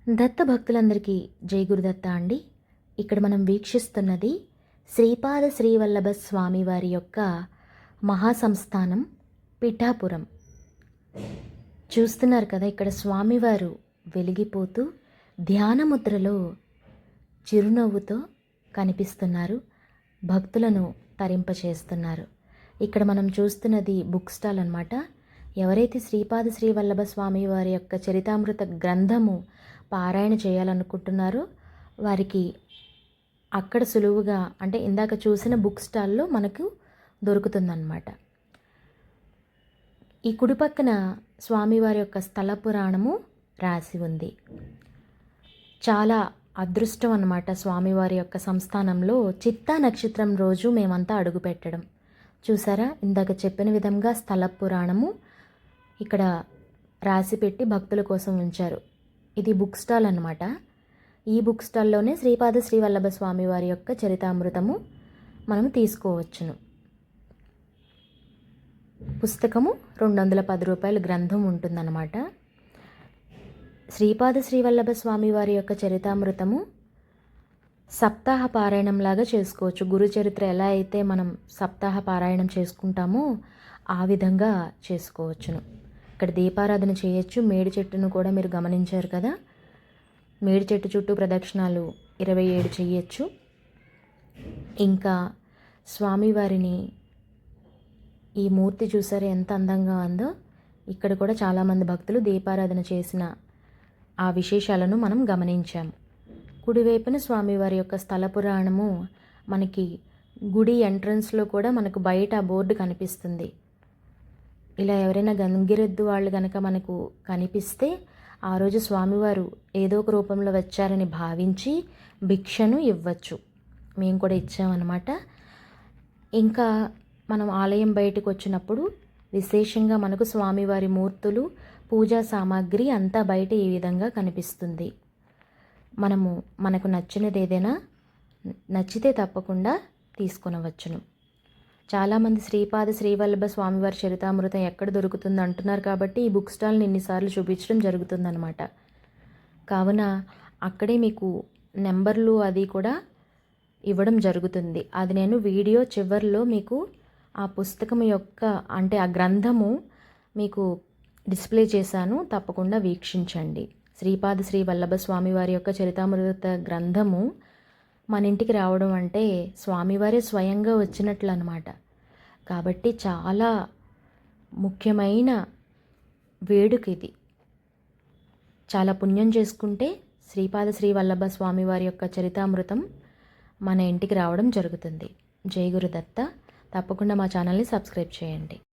దత్త భక్తులందరికీ జై గురుదత్త అండి. ఇక్కడ మనం వీక్షిస్తున్నది శ్రీపాద శ్రీవల్లభ స్వామి వారి యొక్క మహాసంస్థానం పిఠాపురం. చూస్తున్నారు కదా, ఇక్కడ స్వామివారు వెలిగిపోతూ ధ్యానముద్రలో చిరునవ్వుతో కనిపిస్తున్నారు, భక్తులను తరింపచేస్తున్నారు. ఇక్కడ మనం చూస్తున్నది బుక్ స్టాల్ అన్నమాట. ఎవరైతే శ్రీపాద శ్రీవల్లభ స్వామి వారి యొక్క చరితామృత గ్రంథము పారాయణ చేయాలనుకుంటున్నారో వారికి అక్కడ సులువుగా, అంటే ఇందాక చూసిన బుక్ స్టాల్లో మనకు దొరుకుతుందన్నమాట. ఈ కుడి పక్కన స్వామివారి యొక్క స్థల పురాణము రాసి ఉంది. చాలా అదృష్టం అన్నమాట స్వామివారి యొక్క సంస్థానంలో చిత్తా నక్షత్రం రోజు మేమంతా అడుగు పెట్టడం. చూసారా, ఇందాక చెప్పిన విధంగా స్థల పురాణము ఇక్కడ రాసి పెట్టి భక్తుల కోసం ఉంచారు. ఇది బుక్ స్టాల్ అన్నమాట. ఈ బుక్ స్టాల్లోనే శ్రీపాద శ్రీవల్లభ స్వామి వారి యొక్క చరితామృతము మనము తీసుకోవచ్చును. పుస్తకము 210 రూపాయల గ్రంథం ఉంటుందన్నమాట. శ్రీపాద శ్రీవల్లభ స్వామి వారి యొక్క చరితామృతము సప్తాహ పారాయణంలాగా చేసుకోవచ్చు. గురు చరిత్ర ఎలా అయితే మనం సప్తాహ పారాయణం చేసుకుంటామో ఆ విధంగా చేసుకోవచ్చును. ఇక్కడ దీపారాధన చేయొచ్చు. మేడి చెట్టును కూడా మీరు గమనించారు కదా, మేడి చెట్టు చుట్టూ ప్రదక్షిణాలు 27 చేయొచ్చు. ఇంకా స్వామివారిని ఈ మూర్తి చూసారు ఎంత అందంగా ఉందో. ఇక్కడ కూడా చాలామంది భక్తులు దీపారాధన చేసిన ఆ విశేషాలను మనం గమనించాము. కుడివైపున స్వామివారి యొక్క స్థల పురాణము మనకి గుడి ఎంట్రన్స్లో కూడా మనకు బయట ఆ బోర్డు కనిపిస్తుంది. ఇలా ఎవరైనా గంగిరెద్దు వాళ్ళు కనుక మనకు కనిపిస్తే ఆ రోజు స్వామివారు ఏదో ఒక రూపంలో వచ్చారని భావించి భిక్షను ఇవ్వచ్చు. మేము కూడా ఇచ్చామన్నమాట. ఇంకా మనం ఆలయం బయటకు వచ్చినప్పుడు విశేషంగా మనకు స్వామివారి మూర్తులు, పూజా సామాగ్రి అంతా బయట ఈ విధంగా కనిపిస్తుంది. మనకు నచ్చినది ఏదైనా నచ్చితే తప్పకుండా తీసుకొనవచ్చును. చాలామంది శ్రీపాద శ్రీవల్లభ స్వామివారి చరితామృతం ఎక్కడ దొరుకుతుంది అంటున్నారు కాబట్టి ఈ బుక్ స్టాల్ని ఇన్నిసార్లు చూపించడం జరుగుతుందన్నమాట. కావున అక్కడే మీకు నెంబర్లు అది కూడా ఇవ్వడం జరుగుతుంది. అది నేను వీడియో చివరిలో మీకు ఆ పుస్తకం యొక్క, అంటే ఆ గ్రంథము మీకు డిస్ప్లే చేశాను, తప్పకుండా వీక్షించండి. శ్రీపాద శ్రీవల్లభ స్వామివారి యొక్క చరితామృత గ్రంథము మన ఇంటికి రావడం అంటే స్వామివారే స్వయంగా వచ్చినట్లు అన్నమాట. కాబట్టి చాలా ముఖ్యమైన వేడుక ఇది. చాలా పుణ్యం చేసుకుంటే శ్రీపాద శ్రీవల్లభ స్వామివారి యొక్క చరితామృతం మన ఇంటికి రావడం జరుగుతుంది. జై గురుదత్త. తప్పకుండా మా ఛానల్ని సబ్స్క్రైబ్ చేయండి.